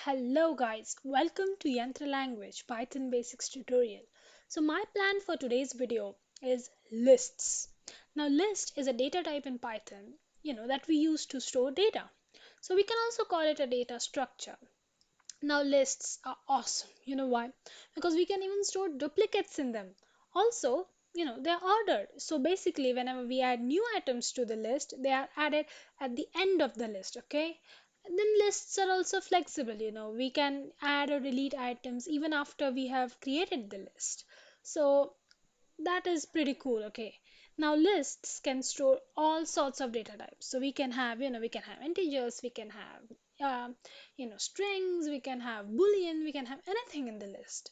Hello guys, welcome to YantraLanguage Python Basics tutorial. So my plan for today's video is lists. Now list is a data type in Python, that we use to store data. So we can also call it a data structure. Now lists are awesome. You know why? Because we can even store duplicates in them. Also, they're ordered. So basically, whenever we add new items to the list, they are added at the end of the list, okay? And then lists are also flexible, we can add or delete items even after we have created the list. So that is pretty cool. Okay, now lists can store all sorts of data types. So we can have, we can have integers, we can have strings, we can have boolean, we can have anything in the list.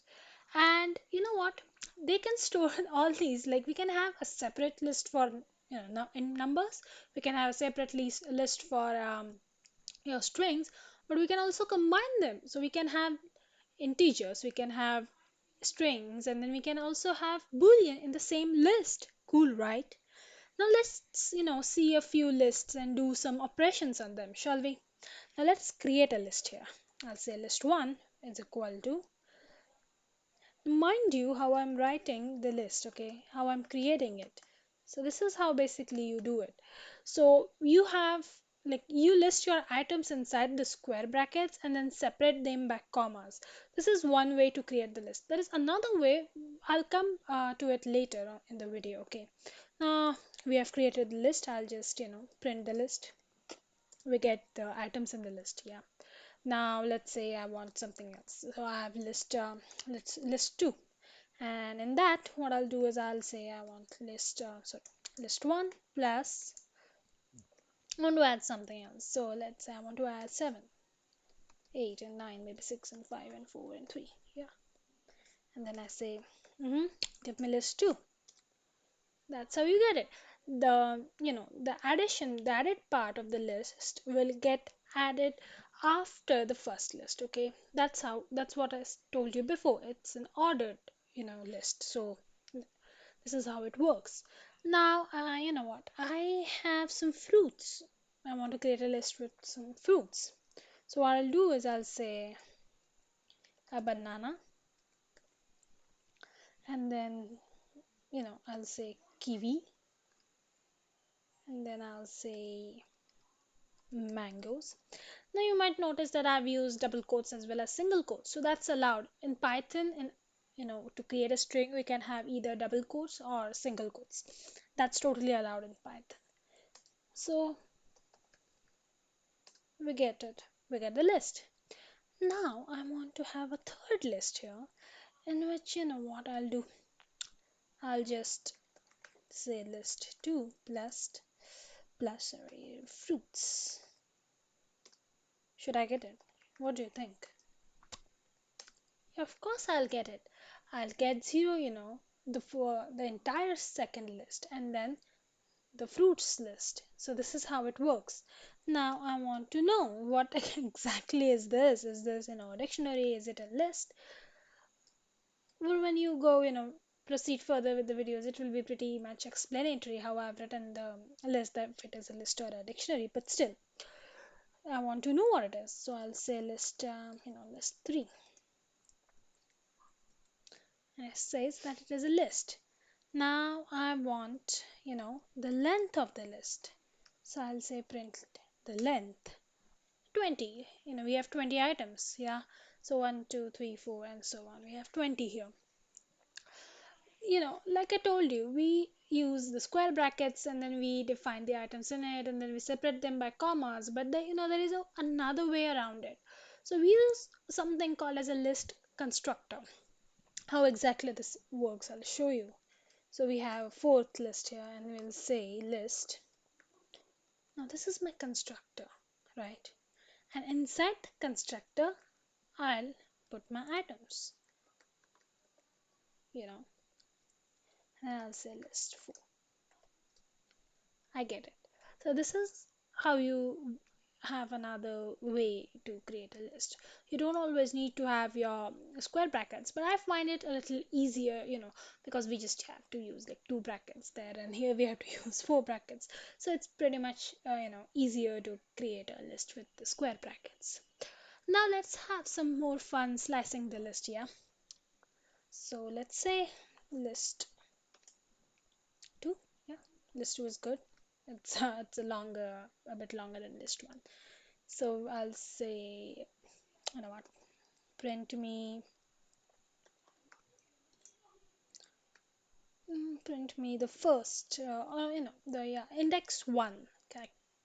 And you know what, they can store all these. Like we can have a separate list for in numbers, we can have a separate list for strings, but we can also combine them. So we can have integers, we can have strings, and then we can also have boolean in the same list. Cool, right? Now let's see a few lists and do some operations on them, shall we? Now let's create a list here. I'll say list1 is equal to, mind you how I'm writing the list, okay, how I'm creating it. So this is how basically you do it. So you have, like, you list your items inside the square brackets and then separate them by commas. This is one way to create the list. There is another way. I'll come to it later in the video. Okay, now we have created the list. I'll just print the list. We get the items in the list. Yeah, now let's say I want something else. So I have let's list 2, and in that what I'll do is I'll say I want list 1 plus, I want to add something else. So let's say I want to add 7, 8 and 9, maybe 6 and 5 and 4 and 3. Yeah, and then I say give me list 2. That's how you get it. The added part of the list will get added after the first list. Okay, that's what I told you before. It's an ordered list. So this is how it works. Now, you know what? I have some fruits. I want to create a list with some fruits. So what I'll do is I'll say a banana, and then I'll say kiwi, and then I'll say mangoes. Now you might notice that I've used double quotes as well as single quotes. So that's allowed in Python. And to create a string, we can have either double quotes or single quotes. That's totally allowed in Python. So we get it. We get the list. Now I want to have a third list here, in which what I'll do. I'll just say list 2 plus sorry, fruits. Should I get it? What do you think? Yeah, of course I'll get it. I'll get 0, the entire second list, and then the fruits list. So this is how it works. Now I want to know what exactly is this? Is this a dictionary? Is it a list? Well, when you go, proceed further with the videos, it will be pretty much explanatory how I've written the list, that if it is a list or a dictionary. But still, I want to know what it is. So I'll say list, list 3. And it says that it is a list. Now I want, the length of the list. So I'll say print the length 20. We have 20 items. Yeah. So 1, 2, 3, 4, and so on. We have 20 here. Like I told you, we use the square brackets and then we define the items in it and then we separate them by commas. But there is another way around it. So we use something called as a list constructor. How exactly this works, I'll show you. So we have a fourth list here and we'll say list. Now this is my constructor, right? And inside the constructor, I'll put my items, you know, and I'll say list 4. I get it. So this is how you have another way to create a list. You don't always need to have your square brackets, but I find it a little easier, because we just have to use like 2 brackets there, and here we have to use 4 brackets. So it's pretty much, easier to create a list with the square brackets. Now let's have some more fun slicing the list, yeah? So let's say list 2. Yeah, list 2 is good. It's a bit longer than list 1. So I'll say, you know what, print me, print me the first, or the yeah, index 1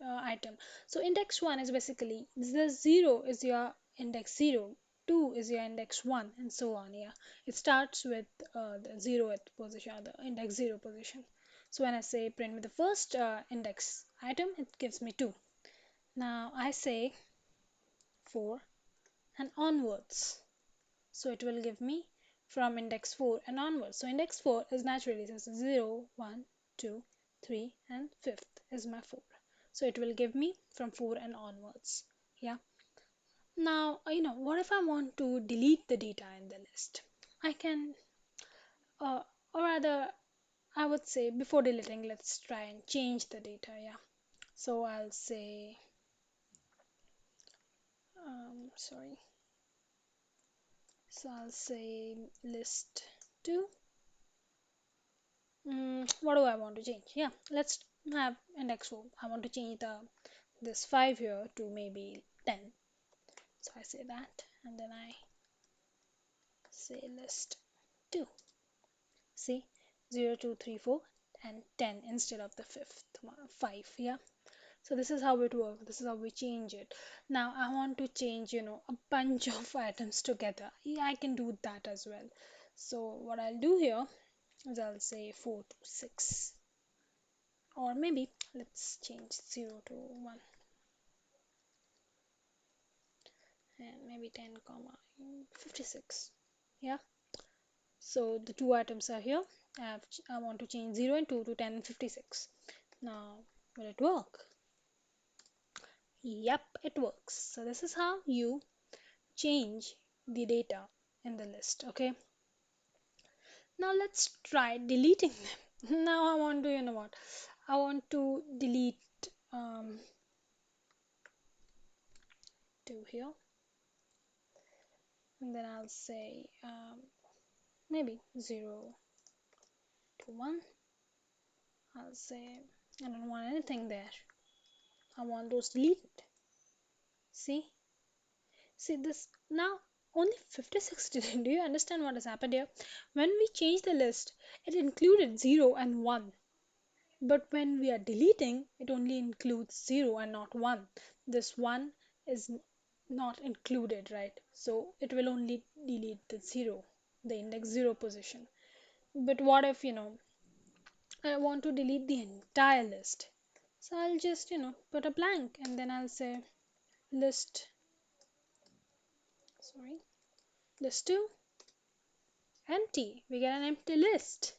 item. So index 1 is basically the 0 is your index 0, 2 is your index 1, and so on. Yeah, it starts with the 0 at position, or the index 0 position. So when I say print me the first index item, it gives me 2. Now I say 4 and onwards. So it will give me from index 4 and onwards. So index 4 is naturally says 0, 1, 2, 3, and fifth is my 4. So it will give me from 4 and onwards. Yeah. Now, what if I want to delete the data in the list? I can, uh, or rather, I would say before deleting, let's try and change the data. Yeah. So I'll say, sorry. So I'll say list 2. What do I want to change? Yeah, let's have index 4. I want to change this 5 here to maybe 10. So I say that, and then I say list 2. See, 0, 2, 3, 4, and 10 instead of the fifth 5. Yeah. So this is how it works. This is how we change it. Now I want to change, a bunch of items together. Yeah, I can do that as well. So what I'll do here is I'll say 4 to 6, or maybe let's change 0 to 1, and maybe 10 comma 56. Yeah, so the two items are here. I want to change 0 and 2 to 10 and 56. Now will it work? Yep, it works. So this is how you change the data in the list. Okay, now let's try deleting them. Now I want to, what, I want to delete 2 here, and then I'll say maybe 0 to 1. I'll say I don't want anything there. I want those deleted. See? See this now, only 56 did. Do you understand what has happened here? When we change the list, it included 0 and 1. But when we are deleting, it only includes 0 and not 1. This 1 is not included, right? So it will only delete the 0, the index 0 position. But what if, I want to delete the entire list? So I'll just, put a blank, and then I'll say list, sorry, list 2, empty. We get an empty list.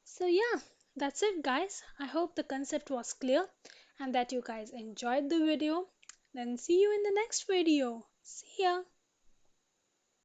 So yeah, that's it guys. I hope the concept was clear and that you guys enjoyed the video. Then see you in the next video. See ya.